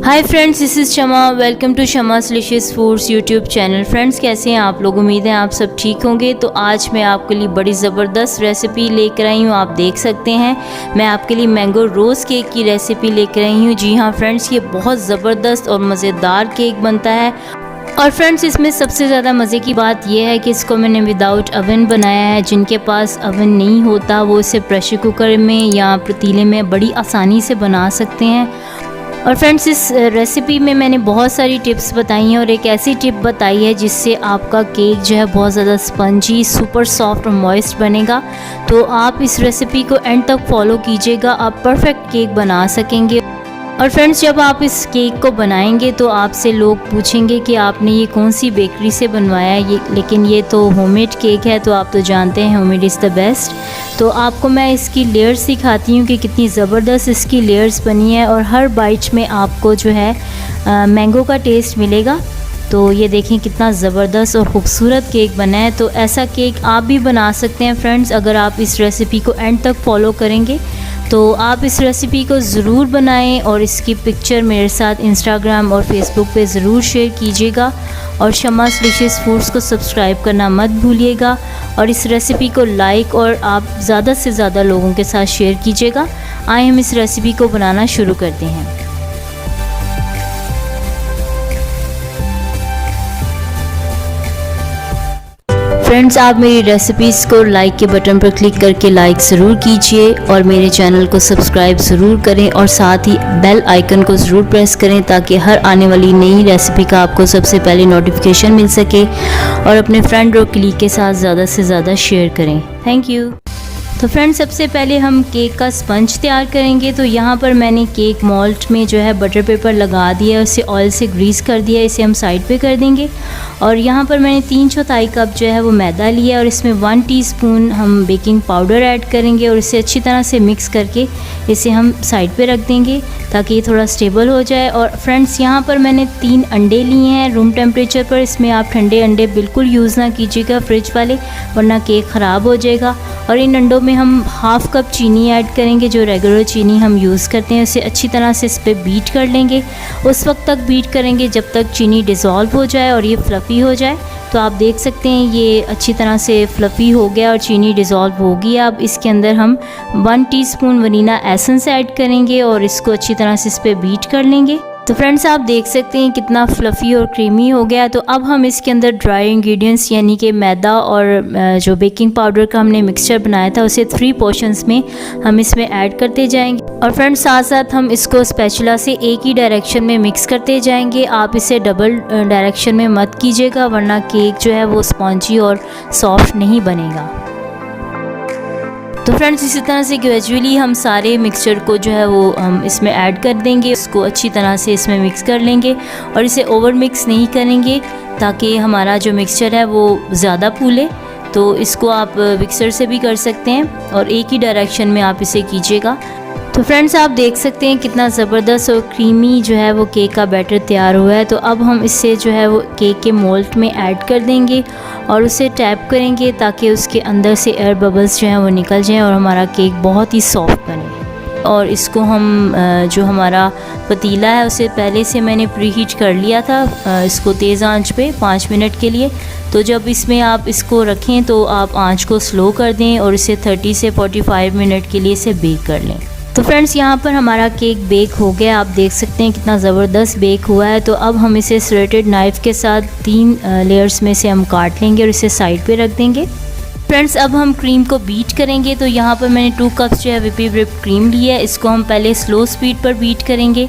Hi friends, this is Shama. Welcome to Shama's delicious foods YouTube channel. Friends, कैसे हैं आप लोग? उम्मीद है आप सब ठीक होंगे। तो आज मैं आपके लिए बड़ी ज़बरदस्त रेसिपी लेकर आई हूँ। आप देख सकते हैं मैं आपके लिए मैंगो रोज़ केक की रेसिपी लेकर आई हूँ। जी हाँ फ्रेंड्स, ये बहुत ज़बरदस्त और मज़ेदार केक बनता है। और फ्रेंड्स, इसमें सबसे ज़्यादा मज़े की बात यह है कि इसको मैंने विदाउट अवन बनाया है। जिनके पास अवन नहीं होता वो इसे प्रेशर कुकर में या पतीले में बड़ी आसानी से बना सकते हैं। और फ्रेंड्स, इस रेसिपी में मैंने बहुत सारी टिप्स बताई हैं और एक ऐसी टिप बताई है जिससे आपका केक जो है बहुत ज़्यादा स्पंजी, सुपर सॉफ्ट और मॉइस्ट बनेगा। तो आप इस रेसिपी को एंड तक फॉलो कीजिएगा, आप परफेक्ट केक बना सकेंगे। और फ्रेंड्स, जब आप इस केक को बनाएंगे तो आपसे लोग पूछेंगे कि आपने ये कौन सी बेकरी से बनवाया है, लेकिन ये तो होममेड केक है। तो आप तो जानते हैं होममेड इज़ द बेस्ट। तो आपको मैं इसकी लेयर्स दिखाती हूँ कि कितनी ज़बरदस्त इसकी लेयर्स बनी है और हर बाइट में आपको जो है मैंगो का टेस्ट मिलेगा। तो ये देखें कितना ज़बरदस्त और ख़ूबसूरत केक बना है। तो ऐसा केक आप भी बना सकते हैं फ्रेंड्स, अगर आप इस रेसिपी को एंड तक फॉलो करेंगे। तो आप इस रेसिपी को ज़रूर बनाएं और इसकी पिक्चर मेरे साथ इंस्टाग्राम और फेसबुक पे ज़रूर शेयर कीजिएगा। और शमास डिलीशियस फूड्स को सब्सक्राइब करना मत भूलिएगा और इस रेसिपी को लाइक और आप ज़्यादा से ज़्यादा लोगों के साथ शेयर कीजिएगा। आइए हम इस रेसिपी को बनाना शुरू करते हैं। फ्रेंड्स, आप मेरी रेसिपीज़ को लाइक के बटन पर क्लिक करके लाइक ज़रूर कीजिए और मेरे चैनल को सब्सक्राइब ज़रूर करें और साथ ही बेल आइकन को ज़रूर प्रेस करें ताकि हर आने वाली नई रेसिपी का आपको सबसे पहले नोटिफिकेशन मिल सके। और अपने फ्रेंड और कलीग के साथ ज़्यादा से ज़्यादा शेयर करें। Thank you. तो फ्रेंड्स, सबसे पहले हम केक का स्पंज तैयार करेंगे। तो यहाँ पर मैंने केक मोल्ड में जो है बटर पेपर लगा दिया, उसे ऑयल से ग्रीस कर दिया। इसे हम साइड पे कर देंगे। और यहाँ पर मैंने 3/4 कप जो है वो मैदा लिया और इसमें 1 टीस्पून हम बेकिंग पाउडर ऐड करेंगे और इसे अच्छी तरह से मिक्स करके इसे हम साइड पे रख देंगे ताकि ये थोड़ा स्टेबल हो जाए। और फ्रेंड्स, यहाँ पर मैंने 3 अंडे लिए हैं रूम टेम्परेचर पर। इसमें आप ठंडे अंडे बिल्कुल यूज़ ना कीजिएगा फ्रिज वाले, वरना केक ख़राब हो जाएगा। और इन अंडों में हम 1/2 कप चीनी ऐड करेंगे, जो रेगुलर चीनी हम यूज़ करते हैं। उसे अच्छी तरह से इस पर बीट कर लेंगे। उस वक्त तक बीट करेंगे जब तक चीनी डिज़ोल्व हो जाए और ये फ्लफ़ी हो जाए। तो आप देख सकते हैं ये अच्छी तरह से फ्लफ़ी हो गया और चीनी डिज़ोल्व होगी। अब इसके अंदर हम 1 टीस्पून वनीला एसेंस ऐड करेंगे और इसको अच्छी तरह से इस पर बीट कर लेंगे। तो फ्रेंड्स, आप देख सकते हैं कितना फ्लफ़ी और क्रीमी हो गया। तो अब हम इसके अंदर ड्राई इंग्रेडिएंट्स यानी कि मैदा और जो बेकिंग पाउडर का हमने मिक्सचर बनाया था उसे 3 पोर्शंस में हम इसमें ऐड करते जाएंगे। और फ्रेंड्स, साथ साथ हम इसको स्पैचुला से एक ही डायरेक्शन में मिक्स करते जाएंगे। आप इसे डबल डायरेक्शन में मत कीजिएगा, वरना केक जो है वो स्पॉन्जी और सॉफ्ट नहीं बनेगा। तो फ्रेंड्स, इसी तरह से ग्रेजुअली हम सारे मिक्सचर को जो है वो हम इसमें ऐड कर देंगे। इसको अच्छी तरह से इसमें मिक्स कर लेंगे और इसे ओवर मिक्स नहीं करेंगे ताकि हमारा जो मिक्सचर है वो ज़्यादा फूले। तो इसको आप मिक्सर से भी कर सकते हैं और एक ही डायरेक्शन में आप इसे कीजिएगा। तो फ्रेंड्स, आप देख सकते हैं कितना ज़बरदस्त और क्रीमी जो है वो केक का बैटर तैयार हुआ है। तो अब हम इसे जो है वो केक के मोल्ड में ऐड कर देंगे और उसे टैप करेंगे ताकि उसके अंदर से एयर बबल्स जो हैं वो निकल जाएं और हमारा केक बहुत ही सॉफ्ट बने। और इसको हम जो हमारा पतीला है उसे पहले से मैंने प्री हीट कर लिया था, इसको तेज़ आंच पे 5 मिनट के लिए। तो जब इसमें आप इसको रखें तो आप आंच को स्लो कर दें और इसे 30 से 45 मिनट के लिए इसे बेक कर लें। तो फ्रेंड्स, यहाँ पर हमारा केक बेक हो गया। आप देख सकते हैं कितना ज़बरदस्त बेक हुआ है। तो अब हम इसे स्लेटेड नाइफ़ के साथ 3 लेयर्स में से हम काट लेंगे और इसे साइड पे रख देंगे। फ्रेंड्स, अब हम क्रीम को बीट करेंगे। तो यहाँ पर मैंने 2 कप्स जो है व्हिप क्रीम ली है। इसको हम पहले स्लो स्पीड पर बीट करेंगे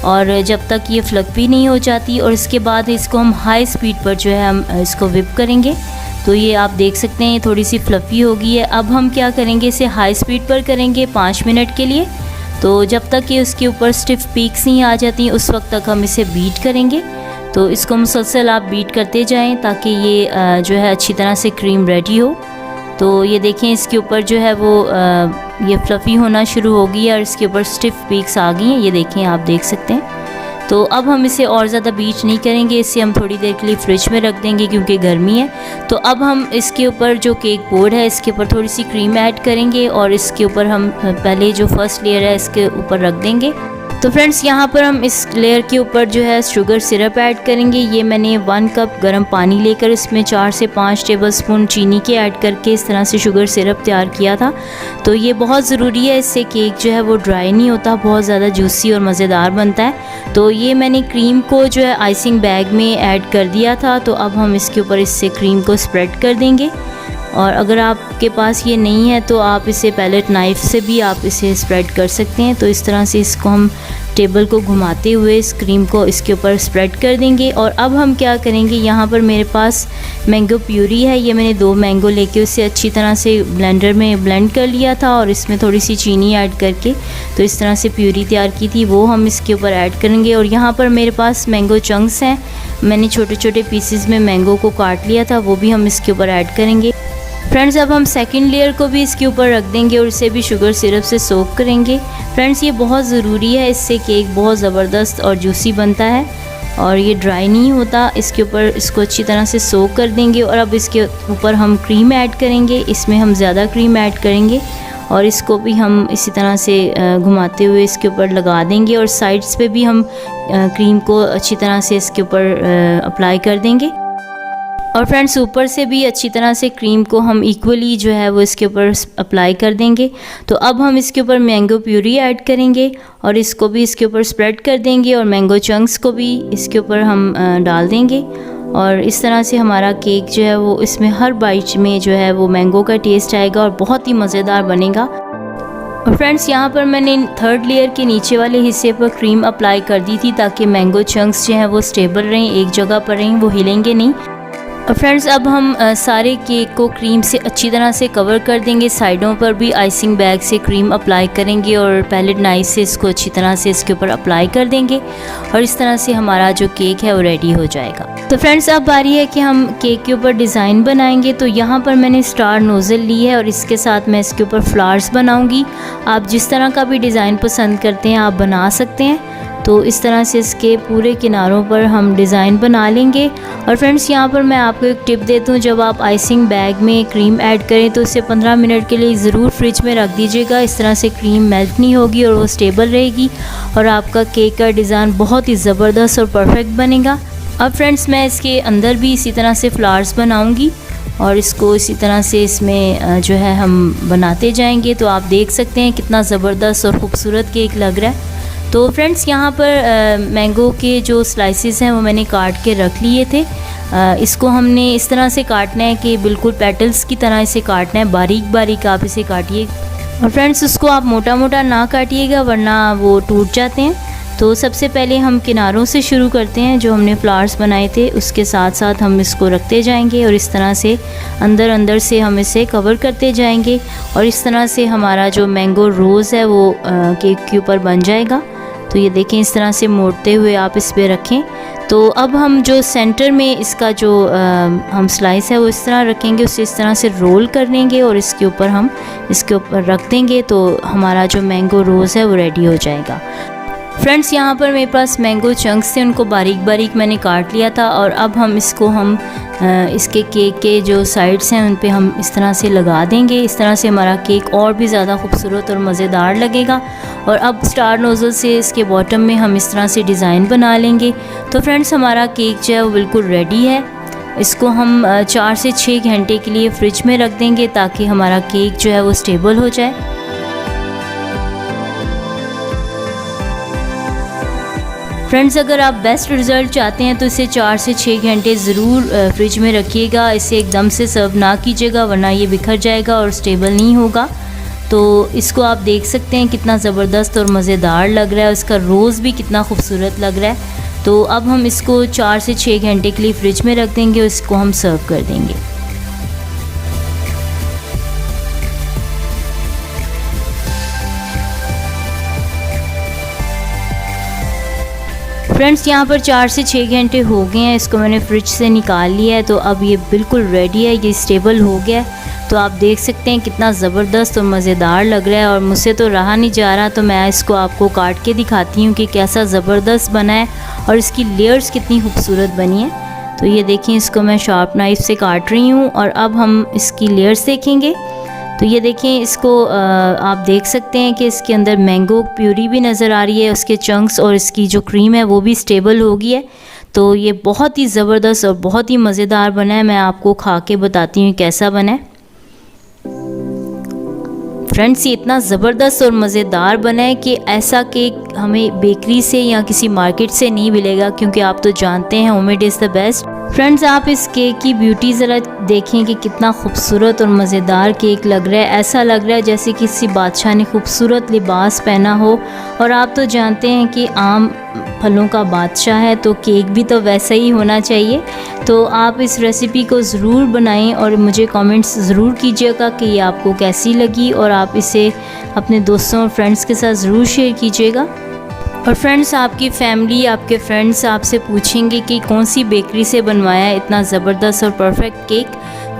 और जब तक ये फ्लफ़ी नहीं हो जाती, और इसके बाद इसको हम हाई स्पीड पर जो है हम इसको व्हिप करेंगे। तो ये आप देख सकते हैं ये थोड़ी सी फ्लफ़ी हो गई है। अब हम क्या करेंगे, इसे हाई स्पीड पर करेंगे 5 मिनट के लिए। तो जब तक ये उसके ऊपर स्टिफ पीक्स नहीं आ जाती उस वक्त तक हम इसे बीट करेंगे। तो इसको मुसलसल आप बीट करते जाएं ताकि ये जो है अच्छी तरह से क्रीम रेडी हो। तो ये देखें इसके ऊपर जो है वो ये फ्लफ़ी होना शुरू हो गई है और इसके ऊपर स्टिफ पीक्स आ गई हैं। ये देखें, आप देख सकते हैं। तो अब हम इसे और ज़्यादा बीट नहीं करेंगे, इसे हम थोड़ी देर के लिए फ्रिज में रख देंगे क्योंकि गर्मी है। तो अब हम इसके ऊपर जो केक बोर्ड है इसके ऊपर थोड़ी सी क्रीम ऐड करेंगे और इसके ऊपर हम पहले जो फर्स्ट लेयर है इसके ऊपर रख देंगे। तो फ्रेंड्स यहाँ पर हम इस लेयर के ऊपर जो है शुगर सिरप ऐड करेंगे। ये मैंने 1 कप गर्म पानी लेकर इसमें 4 से 5 टेबलस्पून चीनी के ऐड करके इस तरह से शुगर सिरप तैयार किया था। तो ये बहुत ज़रूरी है, इससे केक जो है वो ड्राई नहीं होता, बहुत ज़्यादा जूसी और मज़ेदार बनता है। तो ये मैंने क्रीम को जो है आइसिंग बैग में ऐड कर दिया था। तो अब हम इसके ऊपर इससे क्रीम को स्प्रेड कर देंगे। और अगर आपके पास ये नहीं है तो आप इसे पैलेट नाइफ़ से भी आप इसे स्प्रेड कर सकते हैं। तो इस तरह से इसको हम टेबल को घुमाते हुए इस क्रीम को इसके ऊपर स्प्रेड कर देंगे। और अब हम क्या करेंगे, यहाँ पर मेरे पास मैंगो प्यूरी है। ये मैंने 2 मैंगो लेके उसे अच्छी तरह से ब्लेंडर में ब्लेंड कर लिया था और इसमें थोड़ी सी चीनी ऐड करके तो इस तरह से प्यूरी तैयार की थी, वो हम इसके ऊपर ऐड करेंगे। और यहाँ पर मेरे पास मैंगो चंक्स हैं, मैंने छोटे छोटे पीसेस में मैंगो को काट लिया था, वो भी हम इसके ऊपर ऐड करेंगे। फ्रेंड्स अब हम सेकंड लेयर को भी इसके ऊपर रख देंगे और इसे भी शुगर सिरप से सोक करेंगे। फ्रेंड्स ये बहुत ज़रूरी है, इससे केक बहुत ज़बरदस्त और जूसी बनता है और ये ड्राई नहीं होता। इसके ऊपर इसको अच्छी तरह से सोक कर देंगे और अब इसके ऊपर हम क्रीम ऐड करेंगे। इसमें हम ज़्यादा क्रीम ऐड करेंगे और इसको भी हम इसी तरह से घुमाते हुए इसके ऊपर लगा देंगे और साइड्स पे भी हम क्रीम को अच्छी तरह से इसके ऊपर अप्लाई कर देंगे। और फ्रेंड्स ऊपर से भी अच्छी तरह से क्रीम को हम इक्वली जो है वो इसके ऊपर अप्लाई कर देंगे। तो अब हम इसके ऊपर मैंगो प्यूरी ऐड करेंगे और इसको भी इसके ऊपर स्प्रेड कर देंगे और मैंगो चंक्स को भी इसके ऊपर हम डाल देंगे। और इस तरह से हमारा केक जो है वो इसमें हर बाइट में जो है वो मैंगो का टेस्ट आएगा और बहुत ही मज़ेदार बनेगा। और फ्रेंड्स यहाँ पर मैंने थर्ड लेयर के नीचे वाले हिस्से पर क्रीम अप्लाई कर दी थी ताकि मैंगो चंक्स जो हैं वो स्टेबल रहें, एक जगह पर रहें, वो हिलेंगे नहीं। और फ्रेंड्स अब हम सारे केक को क्रीम से अच्छी तरह से कवर कर देंगे। साइडों पर भी आइसिंग बैग से क्रीम अप्लाई करेंगे और पैलेट नाइफ से इसको अच्छी तरह से इसके ऊपर अप्लाई कर देंगे और इस तरह से हमारा जो केक है वो रेडी हो जाएगा। तो फ्रेंड्स अब बारी है कि हम केक के ऊपर डिज़ाइन बनाएंगे। तो यहाँ पर मैंने स्टार नोज़ल ली है और इसके साथ मैं इसके ऊपर फ्लावर्स बनाऊँगी। आप जिस तरह का भी डिज़ाइन पसंद करते हैं आप बना सकते हैं। तो इस तरह से इसके पूरे किनारों पर हम डिज़ाइन बना लेंगे। और फ्रेंड्स यहाँ पर मैं आपको एक टिप देता हूँ, जब आप आइसिंग बैग में क्रीम ऐड करें तो इसे 15 मिनट के लिए ज़रूर फ्रिज में रख दीजिएगा। इस तरह से क्रीम मेल्ट नहीं होगी और वो स्टेबल रहेगी और आपका केक का डिज़ाइन बहुत ही ज़बरदस्त और परफेक्ट बनेगा। अब फ्रेंड्स मैं इसके अंदर भी इसी तरह से फ्लावर्स बनाऊँगी और इसको इसी तरह से इसमें जो है हम बनाते जाएंगे। तो आप देख सकते हैं कितना ज़बरदस्त और ख़ूबसूरत केक लग रहा है। तो फ्रेंड्स यहाँ पर मैंगो के जो स्लाइसेस हैं वो मैंने काट के रख लिए थे। इसको हमने इस तरह से काटना है कि बिल्कुल पेटल्स की तरह इसे काटना है, बारीक बारीक आप इसे काटिए। और फ्रेंड्स उसको आप मोटा मोटा ना काटिएगा वरना वो टूट जाते हैं। तो सबसे पहले हम किनारों से शुरू करते हैं, जो हमने फ्लावर्स बनाए थे उसके साथ साथ हम इसको रखते जाएंगे और इस तरह से अंदर अंदर से हम इसे कवर करते जाएंगे और इस तरह से हमारा जो मैंगो रोज़ है वो केक के ऊपर बन जाएगा। तो ये देखें, इस तरह से मोड़ते हुए आप इस पे रखें। तो अब हम जो सेंटर में इसका जो हम स्लाइस है वो इस तरह रखेंगे, उसे इस तरह से रोल कर लेंगे और इसके ऊपर हम इसके ऊपर रख देंगे। तो हमारा जो मैंगो रोज़ है वो रेडी हो जाएगा। फ्रेंड्स यहाँ पर मेरे पास मैंगो चंक्स थे, उनको बारीक बारीक मैंने काट लिया था और अब हम इसको इसके केक के जो साइड्स हैं उन पे हम इस तरह से लगा देंगे। इस तरह से हमारा केक और भी ज़्यादा खूबसूरत और मज़ेदार लगेगा। और अब स्टार नोज़ल से इसके बॉटम में हम इस तरह से डिज़ाइन बना लेंगे। तो फ्रेंड्स हमारा केक जो है वो बिल्कुल रेडी है। इसको हम 4 से 6 घंटे के लिए फ्रिज में रख देंगे ताकि हमारा केक जो है वो स्टेबल हो जाए। फ्रेंड्स अगर आप बेस्ट रिज़ल्ट चाहते हैं तो इसे 4 से 6 घंटे ज़रूर फ्रिज में रखिएगा। इसे एकदम से सर्व ना कीजिएगा वरना ये बिखर जाएगा और स्टेबल नहीं होगा। तो इसको आप देख सकते हैं कितना ज़बरदस्त और मज़ेदार लग रहा है, उसका रोज़ भी कितना खूबसूरत लग रहा है। तो अब हम इसको 4 से 6 घंटे के लिए फ्रिज में रख देंगे और इसको हम सर्व कर देंगे। फ्रेंड्स यहाँ पर 4 से 6 घंटे हो गए हैं, इसको मैंने फ्रिज से निकाल लिया है। तो अब ये बिल्कुल रेडी है, ये स्टेबल हो गया है। तो आप देख सकते हैं कितना ज़बरदस्त और मज़ेदार लग रहा है और मुझसे तो रहा नहीं जा रहा। तो मैं इसको आपको काट के दिखाती हूँ कि कैसा ज़बरदस्त बना है और इसकी लेयर्स कितनी खूबसूरत बनी है। तो ये देखें, इसको मैं शार्प नाइफ से काट रही हूँ और अब हम इसकी लेयर्स देखेंगे। तो ये देखें, इसको आप देख सकते हैं कि इसके अंदर मैंगो प्यूरी भी नज़र आ रही है, उसके चंक्स, और इसकी जो क्रीम है वो भी स्टेबल हो गई है। तो ये बहुत ही ज़बरदस्त और बहुत ही मज़ेदार बना है। मैं आपको खा के बताती हूँ कैसा बना है। फ्रेंड्स, ये इतना ज़बरदस्त और मज़ेदार बना है कि ऐसा केक हमें बेकरी से या किसी मार्केट से नहीं मिलेगा, क्योंकि आप तो जानते हैं homemade is the best. Friends, आप इस केक की ब्यूटी ज़रा देखें कि कितना खूबसूरत और मज़ेदार केक लग रहा है। ऐसा लग रहा है जैसे किसी बादशाह ने खूबसूरत लिबास पहना हो। और आप तो जानते हैं कि आम फलों का बादशाह है, तो केक भी तो वैसा ही होना चाहिए। तो आप इस रेसिपी को ज़रूर बनाएं और मुझे कमेंट्स ज़रूर कीजिएगा कि ये आपको कैसी लगी, और आप इसे अपने दोस्तों और फ्रेंड्स के साथ ज़रूर शेयर कीजिएगा। और फ्रेंड्स, आपकी फैमिली, आपके फ्रेंड्स आपसे पूछेंगे कि कौन सी बेकरी से बनवाया है इतना ज़बरदस्त और परफेक्ट केक।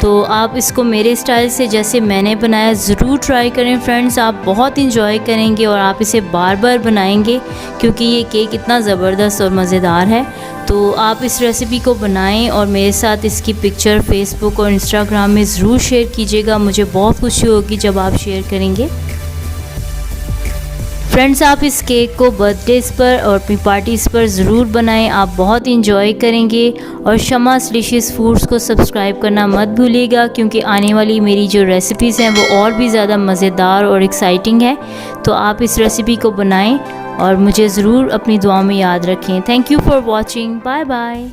तो आप इसको मेरे स्टाइल से जैसे मैंने बनाया ज़रूर ट्राई करें फ्रेंड्स, आप बहुत इंजॉय करेंगे और आप इसे बार बार बनाएंगे, क्योंकि ये केक इतना ज़बरदस्त और मज़ेदार है। तो आप इस रेसिपी को बनाएं और मेरे साथ इसकी पिक्चर फेसबुक और इंस्टाग्राम में ज़रूर शेयर कीजिएगा। मुझे बहुत खुशी होगी जब आप शेयर करेंगे। फ्रेंड्स, आप इस केक को बर्थडेज़ पर और अपनी पार्टीज़ पर ज़रूर बनाएं, आप बहुत इंजॉय करेंगे। और शमास डिशेस फूड्स को सब्सक्राइब करना मत भूलिएगा, क्योंकि आने वाली मेरी जो रेसिपीज़ हैं वो और भी ज़्यादा मज़ेदार और एक्साइटिंग है। तो आप इस रेसिपी को बनाएं और मुझे ज़रूर अपनी दुआ में याद रखें। Thank you for watching. Bye bye.